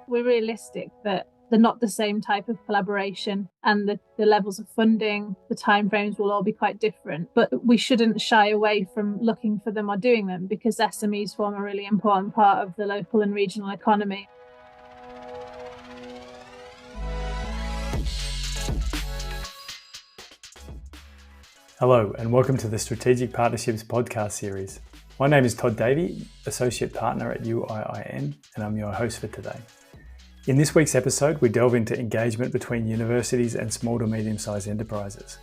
We're realistic that they're not the same type of collaboration, and the levels of funding, the timeframes will all be quite different. But we shouldn't shy away from looking for them or doing them, because SMEs form a really important part of the local and regional economy. Hello and welcome to the Strategic Partnerships podcast series. My name is Todd Davey, Associate Partner at UIIN, and I'm your host for today. In this week's episode, we delve into engagement between universities and small to medium-sized enterprises.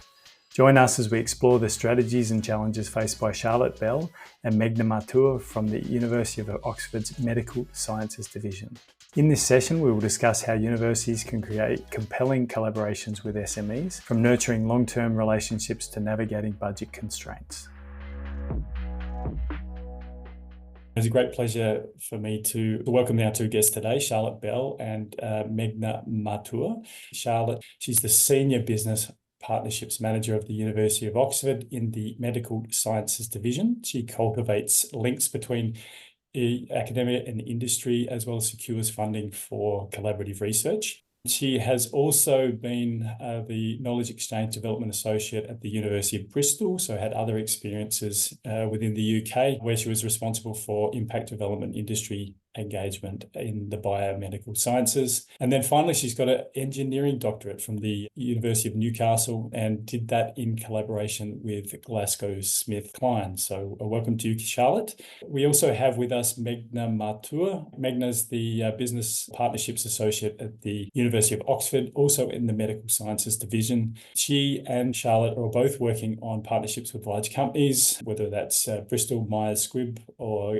Join us as we explore the strategies and challenges faced by Charlotte Bell and Meghna Mathur from the University of Oxford's Medical Sciences Division. In this session, we will discuss how universities can create compelling collaborations with SMEs, from nurturing long-term relationships to navigating budget constraints. It's a great pleasure for me to welcome our two guests today, Charlotte Bell and Meghna Mathur. Charlotte, she's the Senior Business Partnerships Manager of the University of Oxford in the Medical Sciences Division. She cultivates links between academia and industry, as well as secures funding for collaborative research. She has also been the Knowledge Exchange Development Associate at the University of Bristol, so had other experiences within the UK, where she was responsible for impact development industry engagement in the biomedical sciences. And then finally, she's got an engineering doctorate from the University of Newcastle and did that in collaboration with GlaxoSmithKline. So welcome to you, Charlotte. We also have with us Meghna Mathur. Meghna's the Business Partnerships Associate at the University of Oxford, also in the Medical Sciences Division. She and Charlotte are both working on partnerships with large companies, whether that's Bristol Myers Squibb or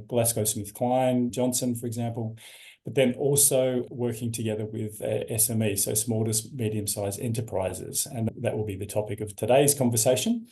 GlaxoSmithKline, Johnson, for example, but then also working together with SMEs, so small to medium-sized enterprises. And that will be the topic of today's conversation.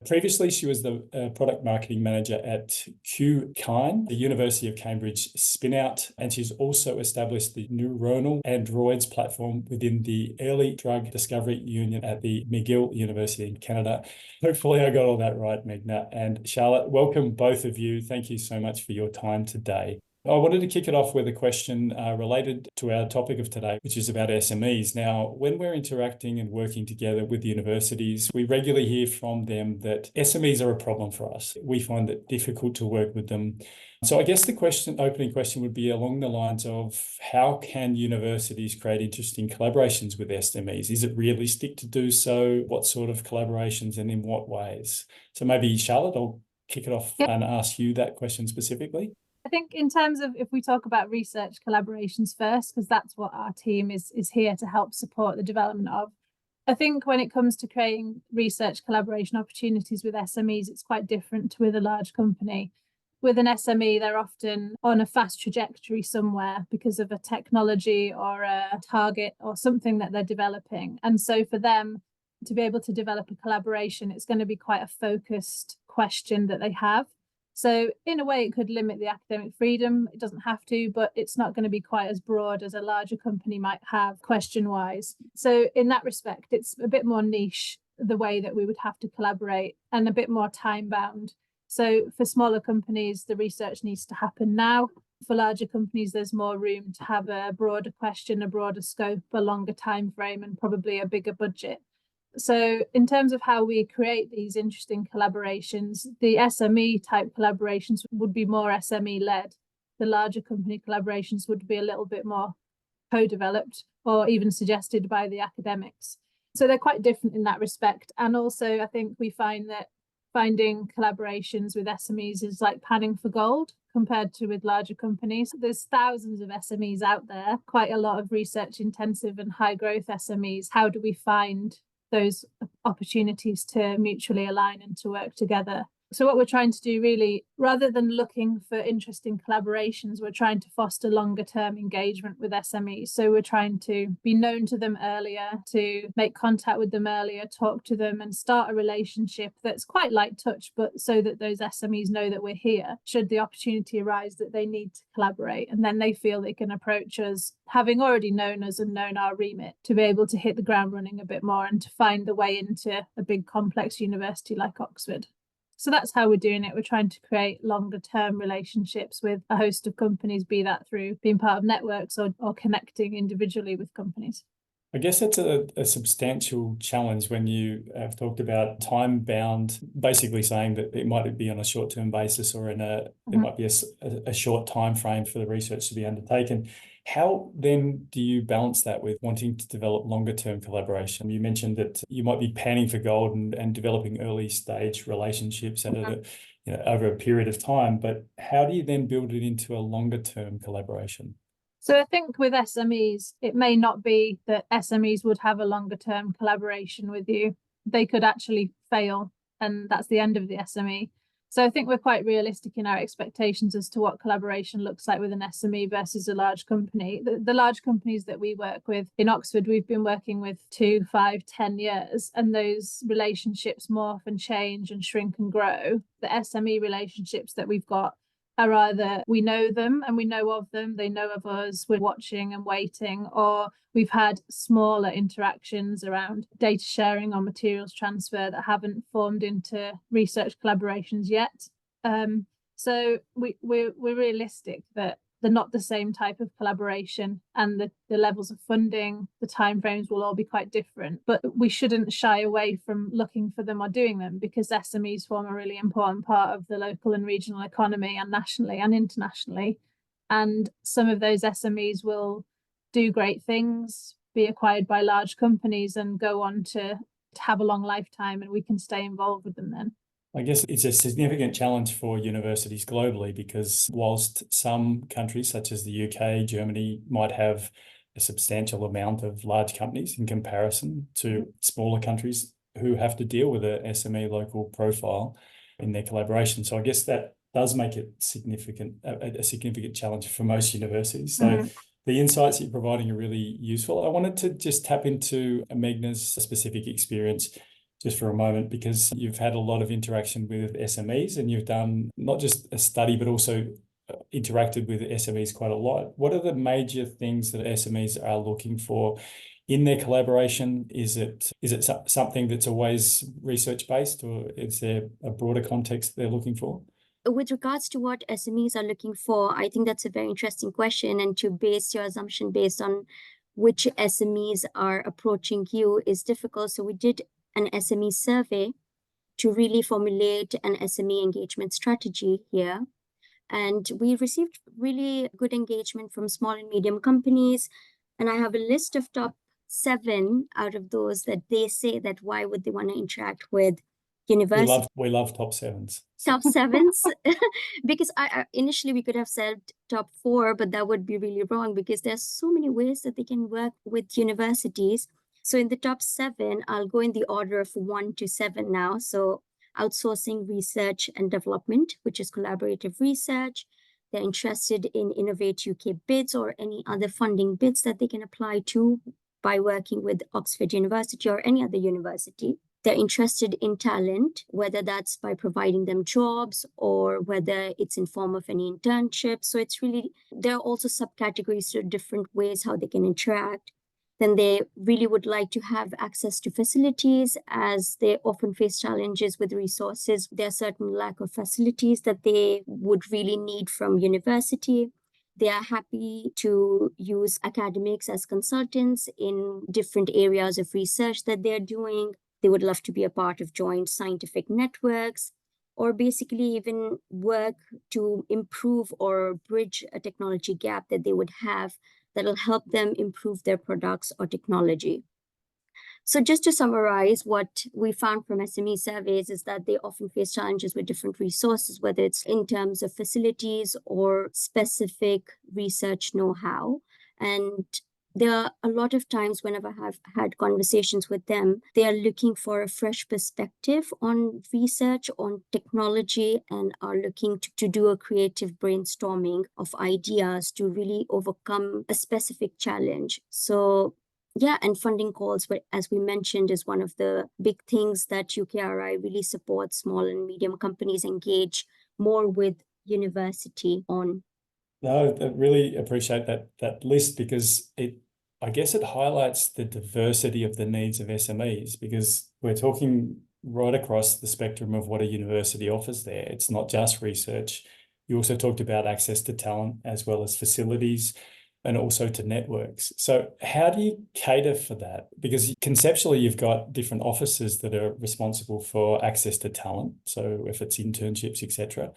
Previously, she was the product marketing manager at QKine, the University of Cambridge spin-out, and she's also established the neuronal androids platform within the Early Drug Discovery Union at the McGill University in Canada. Hopefully I got all that right, Meghna. And Charlotte, welcome both of you. Thank you so much for your time today. I wanted to kick it off with a question related to our topic of today, which is about SMEs. Now, when we're interacting and working together with universities, we regularly hear from them that SMEs are a problem for us. We find it difficult to work with them. So I guess the opening question would be along the lines of, how can universities create interesting collaborations with SMEs? Is it realistic to do so? What sort of collaborations and in what ways? So maybe Charlotte, I'll kick it off and ask you that question specifically. I think in terms of, if we talk about research collaborations first, because that's what our team is here to help support the development of. I think when it comes to creating research collaboration opportunities with SMEs, it's quite different to with a large company. With an SME, they're often on a fast trajectory somewhere because of a technology or a target or something that they're developing. And so for them to be able to develop a collaboration, it's going to be quite a focused question that they have. So in a way, it could limit the academic freedom. It doesn't have to, but it's not going to be quite as broad as a larger company might have question-wise. So in that respect, it's a bit more niche, the way that we would have to collaborate, and a bit more time-bound. So for smaller companies, the research needs to happen now. For larger companies, there's more room to have a broader question, a broader scope, a longer time frame, and probably a bigger budget. So in terms of how we create these interesting collaborations, the SME type collaborations would be more SME led. The larger company collaborations would be a little bit more co-developed or even suggested by the academics. So they're quite different in that respect. And also, I think we find that finding collaborations with SMEs is like panning for gold compared to with larger companies. There's thousands of SMEs out there, quite a lot of research intensive and high growth SMEs. How do we find those opportunities to mutually align and to work together? So what we're trying to do really, rather than looking for interesting collaborations, we're trying to foster longer term engagement with SMEs. So we're trying to be known to them earlier, to make contact with them earlier, talk to them and start a relationship that's quite light touch, but so that those SMEs know that we're here should the opportunity arise that they need to collaborate. And then they feel they can approach us, having already known us and known our remit, to be able to hit the ground running a bit more and to find the way into a big complex university like Oxford. So that's how we're doing it. We're trying to create longer term relationships with a host of companies, be that through being part of networks or connecting individually with companies. I guess that's a substantial challenge when you have talked about time bound, basically saying that it might be on a short term basis or there might be a short time frame for the research to be undertaken. How then do you balance that with wanting to develop longer term collaboration? You mentioned that you might be panning for gold and developing early stage relationships over a period of time, but how do you then build it into a longer term collaboration? So I think with SMEs, it may not be that SMEs would have a longer term collaboration with you. They could actually fail, and that's the end of the SME. So I think we're quite realistic in our expectations as to what collaboration looks like with an SME versus a large company. The large companies that we work with in Oxford, we've been working with 2, 5, 10 years, and those relationships morph and change and shrink and grow. The SME relationships that we've got are either we know them and we know of them, they know of us, we're watching and waiting, or we've had smaller interactions around data sharing or materials transfer that haven't formed into research collaborations yet. So we're realistic that they're not the same type of collaboration, and the levels of funding, the timeframes will all be quite different. But we shouldn't shy away from looking for them or doing them, because SMEs form a really important part of the local and regional economy, and nationally and internationally. And some of those SMEs will do great things, be acquired by large companies, and go on to have a long lifetime, and we can stay involved with them then. I guess it's a significant challenge for universities globally, because whilst some countries such as the UK, Germany might have a substantial amount of large companies in comparison to smaller countries who have to deal with a SME local profile in their collaboration. So I guess that does make it a significant challenge for most universities. So the insights that you're providing are really useful. I wanted to just tap into Meghna's specific experience just for a moment, because you've had a lot of interaction with SMEs and you've done not just a study, but also interacted with SMEs quite a lot. What are the major things that SMEs are looking for in their collaboration? Is it something that's always research-based, or is there a broader context they're looking for? With regards to what SMEs are looking for, I think that's a very interesting question, and to base your assumption based on which SMEs are approaching you is difficult. So we did an SME survey to really formulate an SME engagement strategy here. And we received really good engagement from small and medium companies. And I have a list of top 7 out of those that they say that why would they want to interact with university. We love top 7s. Top 7s, because I initially we could have said top 4, but that would be really wrong, because there's so many ways that they can work with universities. So in the top 7, I'll go in the order of 1 to 7 now. So outsourcing research and development, which is collaborative research. They're interested in Innovate UK bids or any other funding bids that they can apply to by working with Oxford University or any other university. They're interested in talent, whether that's by providing them jobs or whether it's in form of any internship. So it's really, there are also subcategories to different ways how they can interact. Then they really would like to have access to facilities, as they often face challenges with resources. There are certain lack of facilities that they would really need from university. They are happy to use academics as consultants in different areas of research that they're doing. They would love to be a part of joint scientific networks, or basically even work to improve or bridge a technology gap that they would have that will help them improve their products or technology. So just to summarize, what we found from SME surveys is that they often face challenges with different resources, whether it's in terms of facilities or specific research know-how. And there are a lot of times whenever I've had conversations with them, they are looking for a fresh perspective on research, on technology, and are looking to do a creative brainstorming of ideas to really overcome a specific challenge. So yeah, and funding calls, as we mentioned, is one of the big things that UKRI really supports small and medium companies engage more with university on. No, I really appreciate that list, because I guess it highlights the diversity of the needs of SMEs, because we're talking right across the spectrum of what a university offers there. It's not just research. You also talked about access to talent as well as facilities and also to networks. So how do you cater for that? Because conceptually, you've got different offices that are responsible for access to talent. So if it's internships, etc.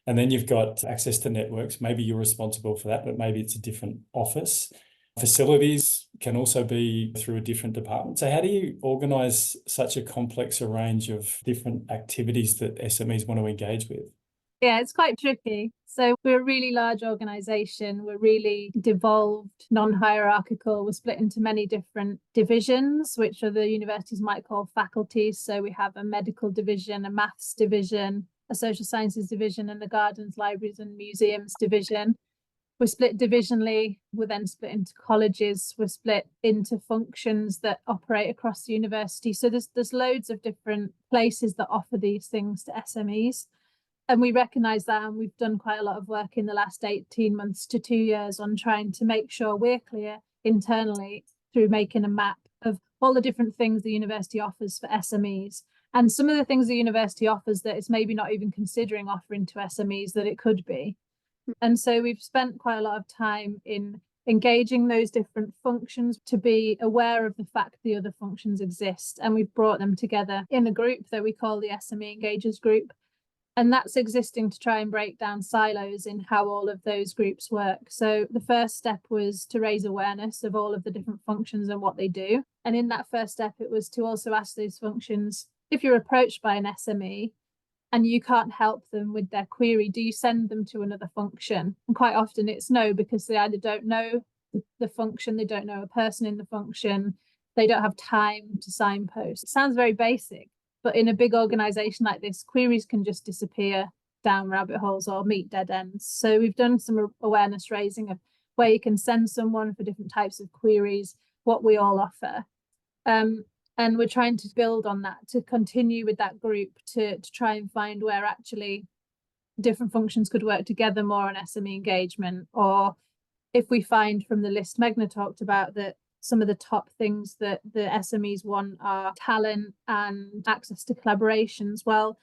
And then you've got access to networks. Maybe you're responsible for that, but maybe it's a different office. Facilities can also be through a different department. So how do you organise such a complex range of different activities that SMEs want to engage with? Yeah, it's quite tricky. So we're a really large organisation. We're really devolved, non-hierarchical. We're split into many different divisions, which the universities might call faculties. So we have a medical division, a maths division, a social sciences division, and the gardens, libraries and museums division. We're split divisionally. We're then split into colleges. We're split into functions that operate across the university. So there's loads of different places that offer these things to SMEs. And we recognise that, and we've done quite a lot of work in the last 18 months to 2 years on trying to make sure we're clear internally through making a map of all the different things the university offers for SMEs. And some of the things the university offers that it's maybe not even considering offering to SMEs that it could be. And so we've spent quite a lot of time in engaging those different functions to be aware of the fact the other functions exist. And we've brought them together in a group that we call the SME Engagers Group. And that's existing to try and break down silos in how all of those groups work. So the first step was to raise awareness of all of the different functions and what they do. And in that first step, it was to also ask those functions, if you're approached by an SME and you can't help them with their query, do you send them to another function? And quite often it's no, because they either don't know the function, they don't know a person in the function, they don't have time to signpost. It sounds very basic, but in a big organization like this, queries can just disappear down rabbit holes or meet dead ends. So we've done some awareness raising of where you can send someone for different types of queries, what we all offer. And we're trying to build on that, to continue with that group, to try and find where actually different functions could work together more on SME engagement. Or if we find from the list Meghna talked about that some of the top things that the SMEs want are talent and access to collaborations. Well,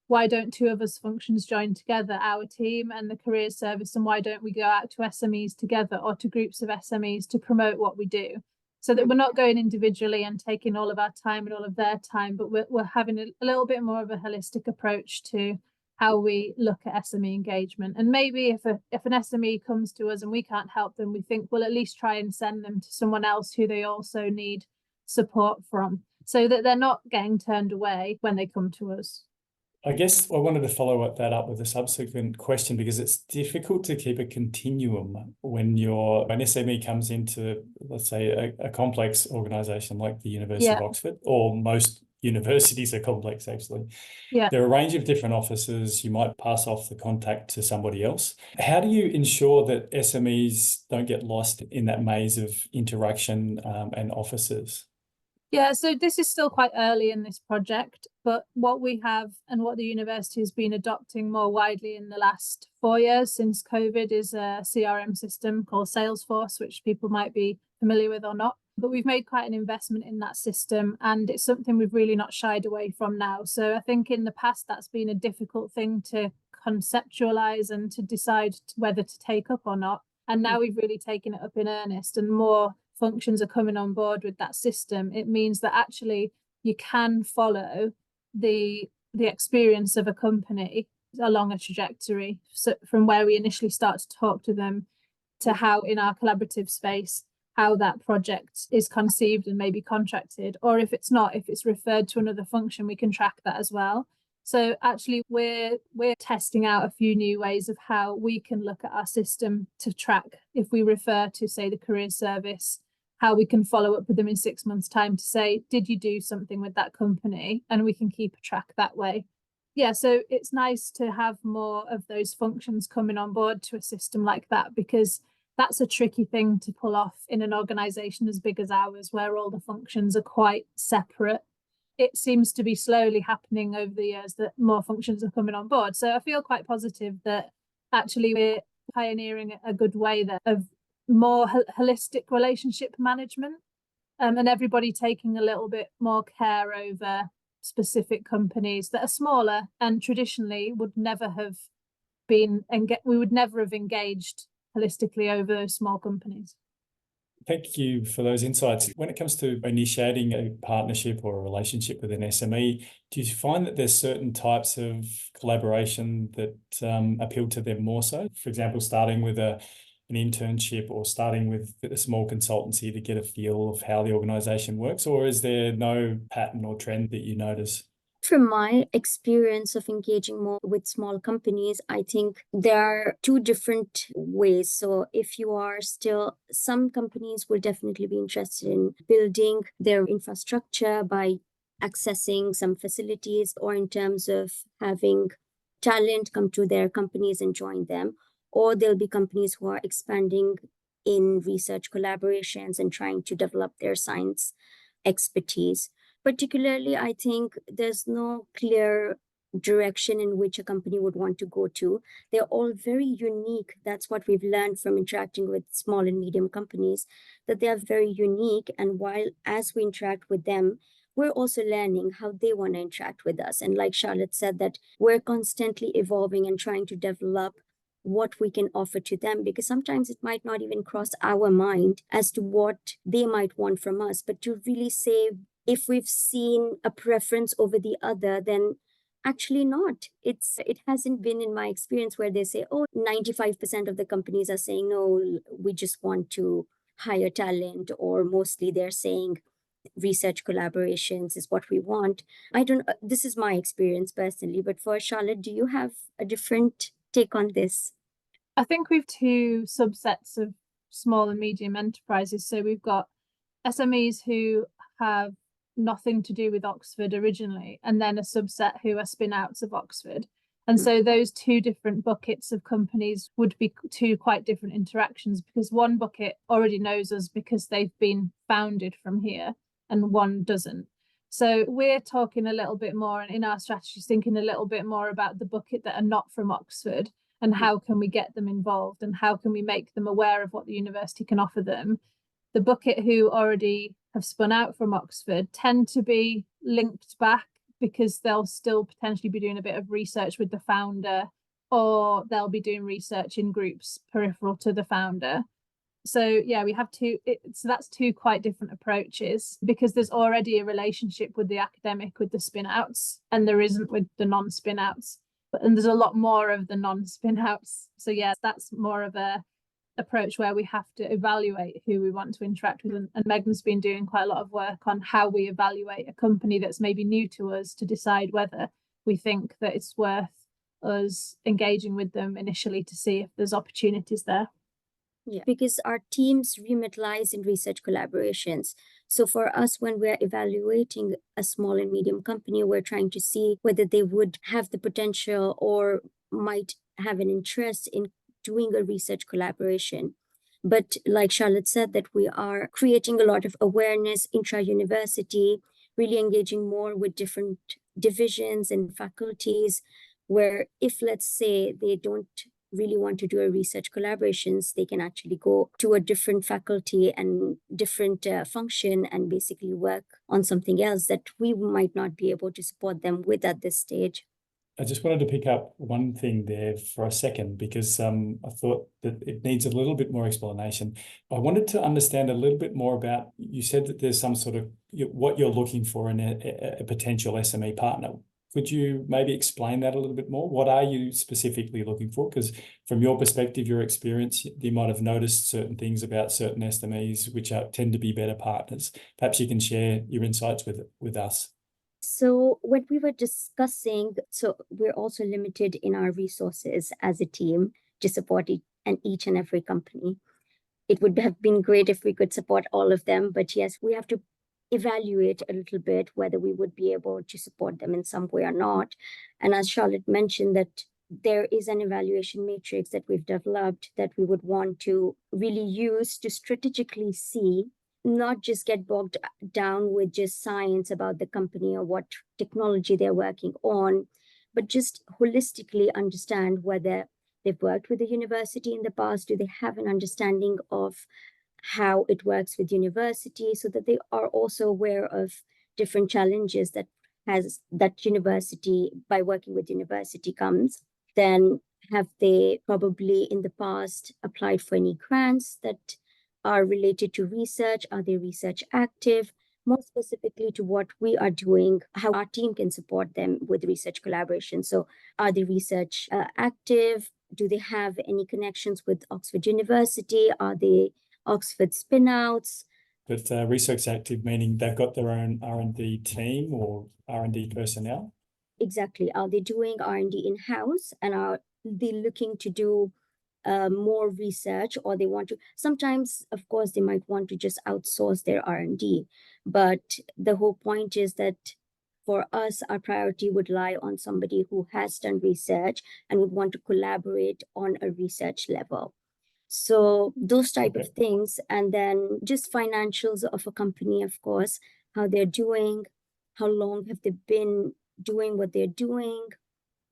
why don't two of us functions join together, our team and the careers service, and why don't we go out to SMEs together or to groups of SMEs to promote what we do, so that we're not going individually and taking all of our time and all of their time, but we're having a little bit more of a holistic approach to how we look at SME engagement. And maybe if an SME comes to us and we can't help them, we think we'll at least try and send them to someone else who they also need support from, so that they're not getting turned away when they come to us. I guess I wanted to follow that up with a subsequent question, because it's difficult to keep a continuum when an SME comes into, let's say, a complex organisation like the University of Oxford, or most universities are complex, actually. Yeah. There are a range of different offices. You might pass off the contact to somebody else. How do you ensure that SMEs don't get lost in that maze of interaction and offices? Yeah, so this is still quite early in this project, but what we have and what the university has been adopting more widely in the last 4 years since COVID is a CRM system called Salesforce, which people might be familiar with or not. But we've made quite an investment in that system, and it's something we've really not shied away from now. So I think in the past that's been a difficult thing to conceptualize and to decide whether to take up or not. And now we've really taken it up in earnest, and more functions are coming on board with that system. It means that actually you can follow the experience of a company along a trajectory, so from where we initially start to talk to them to how in our collaborative space, how that project is conceived and maybe contracted, or if it's not, if it's referred to another function, we can track that as well. So actually we're testing out a few new ways of how we can look at our system to track, if we refer to, say, the career service, how we can follow up with them in 6 months' time to say, did you do something with that company? And we can keep a track that way. Yeah, so it's nice to have more of those functions coming on board to a system like that, because that's a tricky thing to pull off in an organisation as big as ours, where all the functions are quite separate. It seems to be slowly happening over the years that more functions are coming on board. So I feel quite positive that actually we're pioneering a good way there of more holistic relationship management, and everybody taking a little bit more care over specific companies that are smaller and traditionally would never have been, and we would never have engaged holistically over those small companies. Thank you for those insights. When it comes to initiating a partnership or a relationship with an SME, do you find that there's certain types of collaboration that appeal to them more so? For example, starting with an internship or starting with a small consultancy to get a feel of how the organisation works, or is there no pattern or trend that you notice? From my experience of engaging more with small companies, I think there are two different ways. So if you are still, some companies will definitely be interested in building their infrastructure by accessing some facilities, or in terms of having talent come to their companies and join them. Or there'll be companies who are expanding in research collaborations and trying to develop their science expertise. Particularly, I think there's no clear direction in which a company would want to go to. They're all very unique. That's what we've learned from interacting with small and medium companies, that they are very unique. And while as we interact with them, we're also learning how they want to interact with us. And like Charlotte said, that we're constantly evolving and trying to develop what we can offer to them, because sometimes it might not even cross our mind as to what they might want from us. But to really say, if we've seen a preference over the other, then actually not. It hasn't been in my experience where they say, oh, 95% of the companies are saying, no, we just want to hire talent, or mostly they're saying research collaborations is what we want. This is my experience personally, but for Charlotte, do you have a different take on this? I think we've two subsets of small and medium enterprises. So we've got SMEs who have nothing to do with Oxford originally, and then a subset who are spin-outs of Oxford. And so those two different buckets of companies would be two quite different interactions, because one bucket already knows us because they've been founded from here and one doesn't. So we're talking a little bit more, and in our strategies, thinking a little bit more about the bucket that are not from Oxford, and how can we get them involved, and how can we make them aware of what the university can offer them. The bucket who already have spun out from Oxford tend to be linked back, because they'll still potentially be doing a bit of research with the founder, or they'll be doing research in groups peripheral to the founder. So yeah, we have so that's two quite different approaches, because there's already a relationship with the academic, with the spin-outs, and there isn't with the non-spin-outs. And there's a lot more of the non-spin-outs. So yeah, that's more of a approach where we have to evaluate who we want to interact with. And Meghna's been doing quite a lot of work on how we evaluate a company that's maybe new to us, to decide whether we think that it's worth us engaging with them initially to see if there's opportunities there. Yeah, because our teams remit lies in research collaborations. So for us, when we're evaluating a small and medium company, we're trying to see whether they would have the potential or might have an interest in doing a research collaboration. But like Charlotte said, that we are creating a lot of awareness intra-university, really engaging more with different divisions and faculties, where if, let's say, they don't really want to do a research collaborations, they can actually go to a different faculty and different function and basically work on something else that we might not be able to support them with at this stage. I just wanted to pick up one thing there for a second, because I thought that it needs a little bit more explanation. I wanted to understand a little bit more about, you said that there's some sort of, what you're looking for in a potential SME partner. Could you maybe explain that a little bit more? What are you specifically looking for? Because from your perspective, your experience, you might have noticed certain things about certain SMEs which tend to be better partners. Perhaps you can share your insights with us. So when we were discussing, so we're also limited in our resources as a team to support each and every company. It would have been great if we could support all of them, but yes, we have to evaluate a little bit whether we would be able to support them in some way or not. And as Charlotte mentioned, that there is an evaluation matrix that we've developed that we would want to really use to strategically see, not just get bogged down with just science about the company or what technology they're working on, but just holistically understand whether they've worked with the university in the past. Do they have an understanding of how it works with university, so that they are also aware of different challenges that has that university, by working with university comes, then have they probably in the past applied for any grants that are related to research? Are they research active? More specifically to what we are doing, how our team can support them with research collaboration. So are they research active? Do they have any connections with Oxford University? Are they Oxford spin-outs? But research active meaning they've got their own R&D team or R&D personnel? Exactly. Are they doing R&D in-house, and are they looking to do more research, or they want to, sometimes, of course, they might want to just outsource their R&D. But the whole point is that for us, our priority would lie on somebody who has done research and would want to collaborate on a research level. So those type of things, and then just financials of a company, of course, how they're doing, how long have they been doing what they're doing,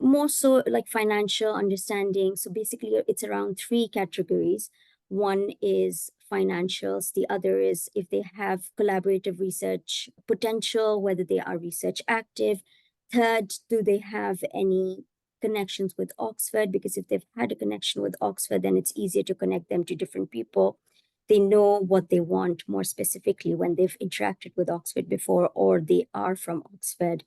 more so like financial understanding. So basically, it's around 3 categories. One is financials. The other is if they have collaborative research potential, whether they are research active. Third, do they have any connections with Oxford? Because if they've had a connection with Oxford, then it's easier to connect them to different people. They know what they want more specifically when they've interacted with Oxford before, or they are from Oxford,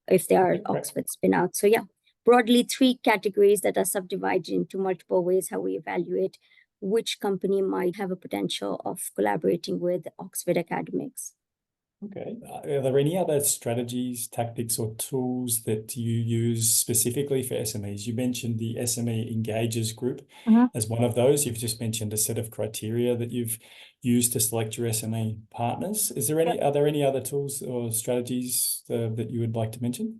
if they are Oxford spin-out. So yeah, broadly 3 categories that are subdivided into multiple ways how we evaluate which company might have a potential of collaborating with Oxford academics. Okay. Are there any other strategies, tactics, or tools that you use specifically for SMEs? You mentioned the SME Engagers group as one of those. You've just mentioned a set of criteria that you've used to select your SME partners. Is there any? Are there any other tools or strategies that you would like to mention?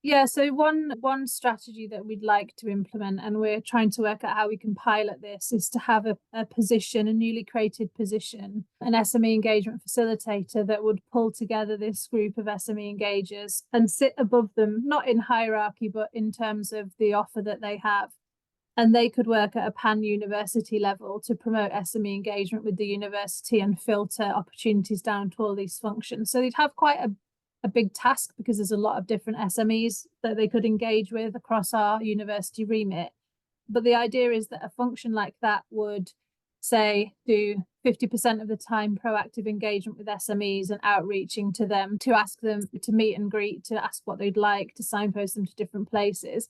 Yeah, so one strategy that we'd like to implement, and we're trying to work out how we can pilot this, is to have a position, a newly created position, an SME engagement facilitator that would pull together this group of SME engagers and sit above them, not in hierarchy, but in terms of the offer that they have. And they could work at a pan-university level to promote SME engagement with the university and filter opportunities down to all these functions. So they'd have quite a big task, because there's a lot of different SMEs that they could engage with across our university remit. But the idea is that a function like that would, say, do 50% of the time proactive engagement with SMEs and outreaching to them, to ask them to meet and greet, to ask what they'd like, to signpost them to different places.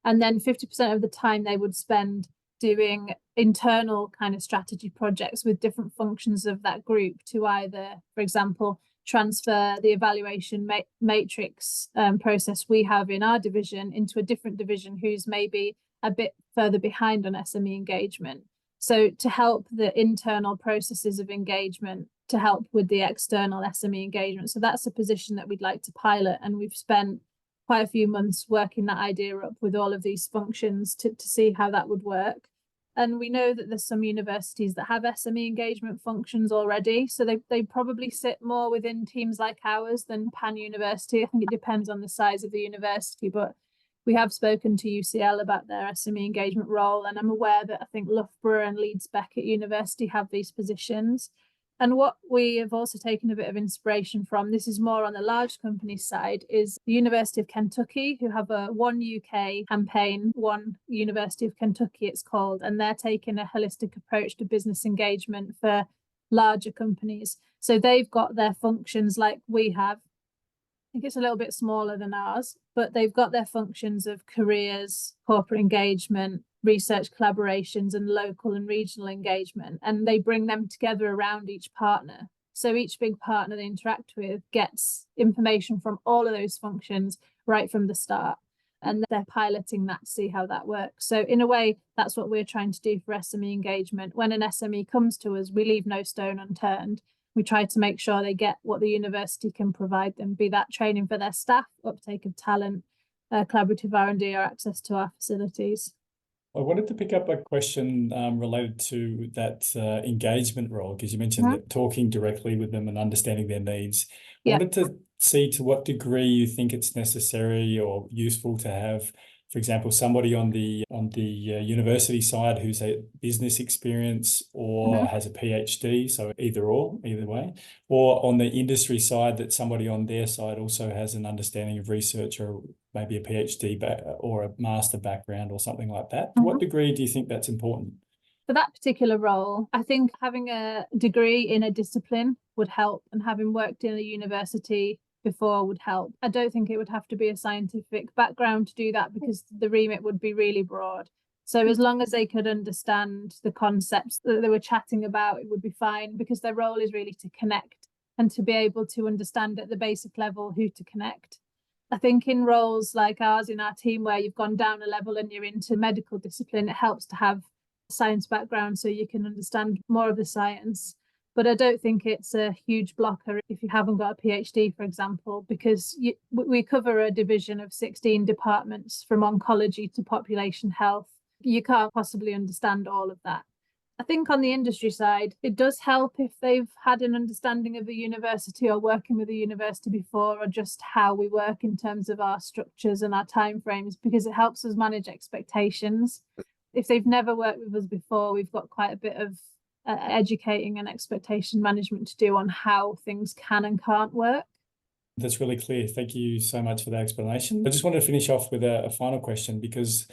And then 50% of the time they would spend doing internal kind of strategy projects with different functions of that group to either, for example, transfer the evaluation matrix process we have in our division into a different division who's maybe a bit further behind on SME engagement. So to help the internal processes of engagement, to help with the external SME engagement. So that's a position that we'd like to pilot, and we've spent quite a few months working that idea up with all of these functions to see how that would work. And we know that there's some universities that have SME engagement functions already. So they probably sit more within teams like ours than Pan University. I think it depends on the size of the university, but we have spoken to UCL about their SME engagement role. And I'm aware that I think Loughborough and Leeds Beckett University have these positions. And what we have also taken a bit of inspiration from, this is more on the large company side, is the University of Kentucky, who have a One UK campaign, One University of Kentucky it's called, and they're taking a holistic approach to business engagement for larger companies. So they've got their functions like we have. I think it's a little bit smaller than ours, but they've got their functions of careers, corporate engagement, research collaborations, and local and regional engagement, and they bring them together around each partner. So each big partner they interact with gets information from all of those functions right from the start, and they're piloting that to see how that works. So in a way, that's what we're trying to do for SME engagement. When an SME comes to us, we leave no stone unturned. We try to make sure they get what the university can provide them, be that training for their staff, uptake of talent, collaborative R&D, or access to our facilities. I wanted to pick up a question related to that engagement role, because you mentioned that talking directly with them and understanding their needs. I wanted to see to what degree you think it's necessary or useful to have for example, somebody on the university side who's a business experience or has a PhD, so either way, or on the industry side that somebody on their side also has an understanding of research or maybe a PhD or a master background or something like that. To what degree do you think that's important? For that particular role, I think having a degree in a discipline would help, and having worked in a university before would help. I don't think it would have to be a scientific background to do that, because the remit would be really broad. So as long as they could understand the concepts that they were chatting about, it would be fine, because their role is really to connect and to be able to understand at the basic level who to connect. I think in roles like ours in our team, where you've gone down a level and you're into medical discipline, it helps to have a science background so you can understand more of the science. But I don't think it's a huge blocker if you haven't got a PhD, for example, because we cover a division of 16 departments from oncology to population health. You can't possibly understand all of that. I think on the industry side, it does help if they've had an understanding of the university or working with the university before, or just how we work in terms of our structures and our timeframes, because it helps us manage expectations. If they've never worked with us before, we've got quite a bit of educating and expectation management to do on how things can and can't work. That's really clear. Thank you so much for that explanation. I just want to finish off with a final question, because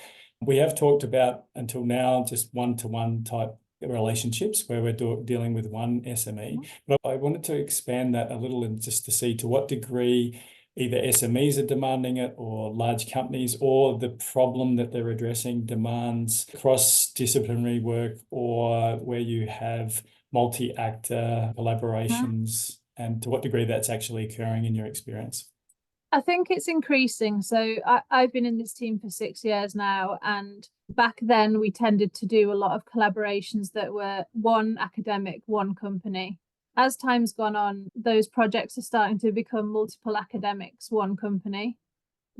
we have talked about until now just one-to-one type relationships where we're dealing with one SME. But I wanted to expand that a little, and just to see to what degree either SMEs are demanding it, or large companies, or the problem that they're addressing demands cross-disciplinary work, or where you have multi-actor collaborations, and to what degree that's actually occurring in your experience. I think it's increasing. So I've been in this team for 6 years now, and back then we tended to do a lot of collaborations that were one academic, one company. As time's gone on, those projects are starting to become multiple academics, one company,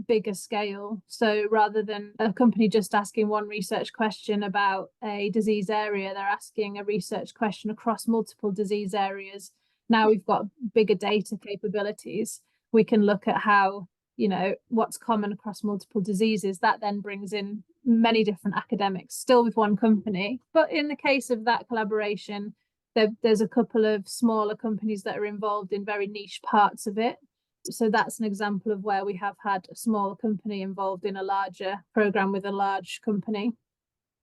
bigger scale. So rather than a company just asking one research question about a disease area, they're asking a research question across multiple disease areas. Now we've got bigger data capabilities. We can look at how, what's common across multiple diseases. That then brings in many different academics, still with one company. But in the case of that collaboration, there's a couple of smaller companies that are involved in very niche parts of it. So that's an example of where we have had a small company involved in a larger program with a large company.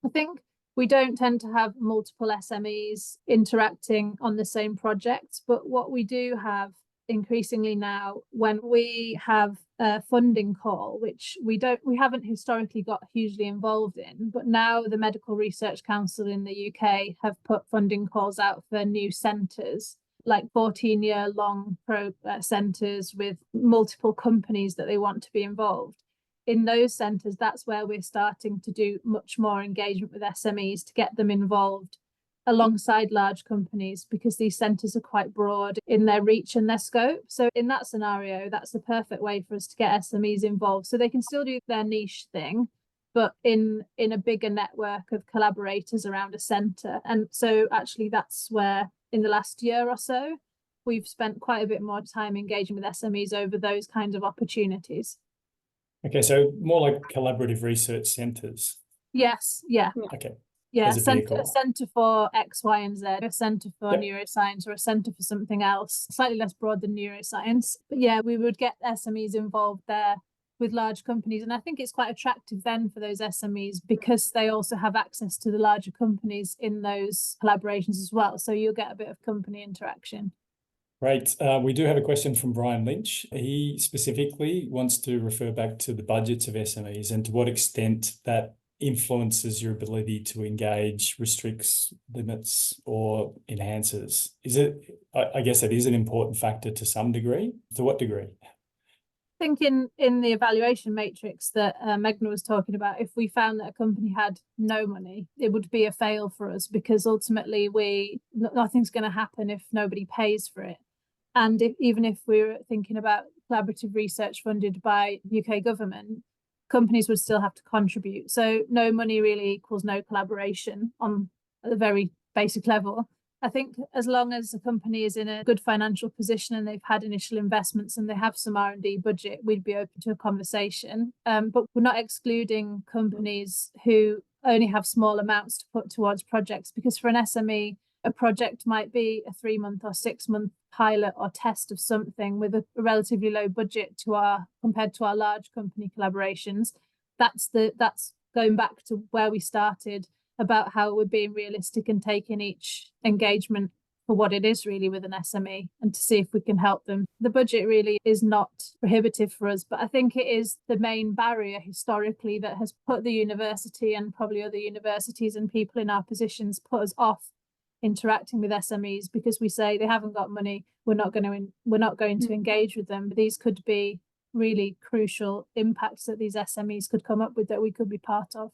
I think we don't tend to have multiple SMEs interacting on the same project, but what we do have increasingly now, when we have a funding call, which we haven't historically got hugely involved in, but now the Medical Research Council in the UK have put funding calls out for new centres, like 14-year-long centres with multiple companies that they want to be involved. In those centres, that's where we're starting to do much more engagement with SMEs to get them involved alongside large companies, because these centres are quite broad in their reach and their scope. So in that scenario, that's the perfect way for us to get SMEs involved, so they can still do their niche thing, but in a bigger network of collaborators around a centre. And so actually that's where in the last year or so, we've spent quite a bit more time engaging with SMEs over those kinds of opportunities. Okay, so more like collaborative research centres. Yes, yeah. Okay. Yeah, as a vehicle. A centre for X, Y, and Z, a centre for neuroscience, or a centre for something else, slightly less broad than neuroscience. But yeah, we would get SMEs involved there with large companies. And I think it's quite attractive then for those SMEs, because they also have access to the larger companies in those collaborations as well. So you'll get a bit of company interaction. Great. We do have a question from Brian Lynch. He specifically wants to refer back to the budgets of SMEs and to what extent that influences your ability to engage, restricts, limits, or enhances. I guess that is an important factor to some degree. To what degree? I think in the evaluation matrix that Meghna was talking about, if we found that a company had no money, it would be a fail for us, because ultimately nothing's going to happen if nobody pays for it. And even if we were thinking about collaborative research funded by UK government, companies would still have to contribute. So no money really equals no collaboration on a very basic level. I think as long as a company is in a good financial position and they've had initial investments and they have some R&D budget, we'd be open to a conversation. But we're not excluding companies who only have small amounts to put towards projects, because for an SME, a project might be a 3-month or 6-month pilot or test of something with a relatively low budget compared to our large company collaborations. That's going back to where we started, about how we're being realistic and taking each engagement for what it is really with an SME, and to see if we can help them. The budget really is not prohibitive for us, but I think it is the main barrier historically that has put the university and probably other universities and people in our positions put us off interacting with SMEs, because we say they haven't got money, we're not going to engage with them. But these could be really crucial impacts that these SMEs could come up with that we could be part of.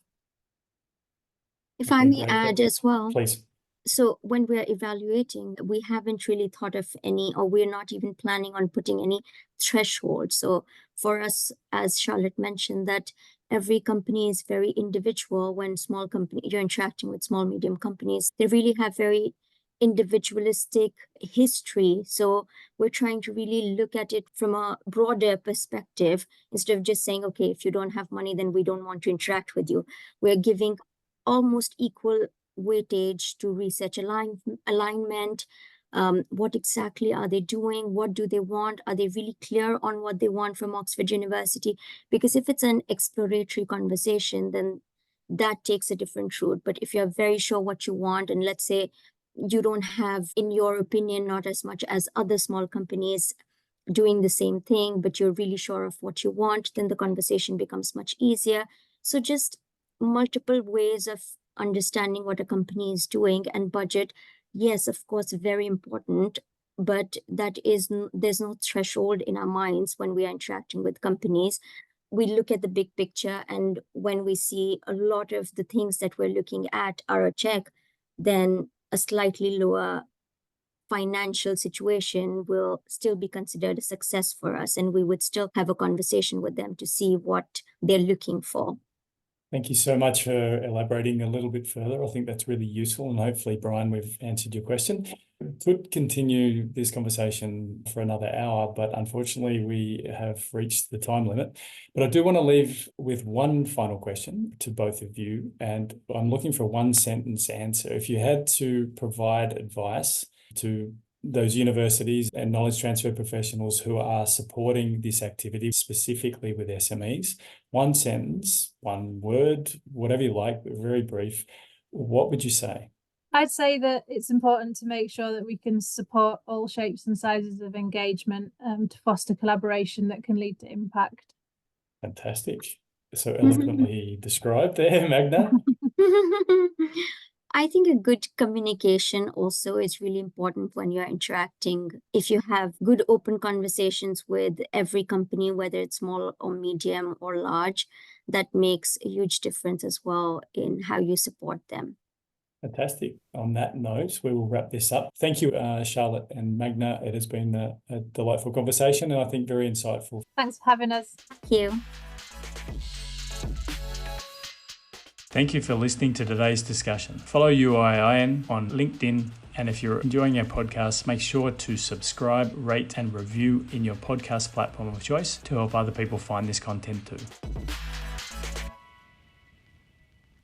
If I may add as well, please. So when we're evaluating, we haven't really thought of any, or we're not even planning on putting any threshold. So for us, as Charlotte mentioned, that every company is very individual. When you're interacting with small, medium companies, they really have very individualistic history. So we're trying to really look at it from a broader perspective, instead of just saying, okay, if you don't have money, then we don't want to interact with you. We're giving almost equal weightage to research alignment. What exactly are they doing? What do they want? Are they really clear on what they want from Oxford University? Because if it's an exploratory conversation, then that takes a different route. But if you're very sure what you want, and let's say you don't have, in your opinion, not as much as other small companies doing the same thing, but you're really sure of what you want, then the conversation becomes much easier. So just multiple ways of understanding what a company is doing. And budget, yes, of course, very important, but there's no threshold in our minds when we are interacting with companies. We look at the big picture, and when we see a lot of the things that we're looking at are a check, then a slightly lower financial situation will still be considered a success for us, and we would still have a conversation with them to see what they're looking for. Thank you so much for elaborating a little bit further. I think that's really useful, and hopefully, Brian, we've answered your question. We could continue this conversation for another hour, but unfortunately we have reached the time limit. But I do want to leave with one final question to both of you, and I'm looking for a 1-sentence answer. If you had to provide advice to those universities and knowledge transfer professionals who are supporting this activity, specifically with SMEs, 1 sentence, 1 word, whatever you like, but very brief, what would you say? I'd say that it's important to make sure that we can support all shapes and sizes of engagement to foster collaboration that can lead to impact. Fantastic. So eloquently described there, Meghna. I think a good communication also is really important when you're interacting. If you have good open conversations with every company, whether it's small or medium or large, that makes a huge difference as well in how you support them. Fantastic. On that note, we will wrap this up. Thank you, Charlotte and Meghna. It has been a delightful conversation, and I think very insightful. Thanks for having us. Thank you. Thank you for listening to today's discussion. Follow UIIN on LinkedIn, and if you're enjoying our podcast, make sure to subscribe, rate, and review in your podcast platform of choice to help other people find this content too.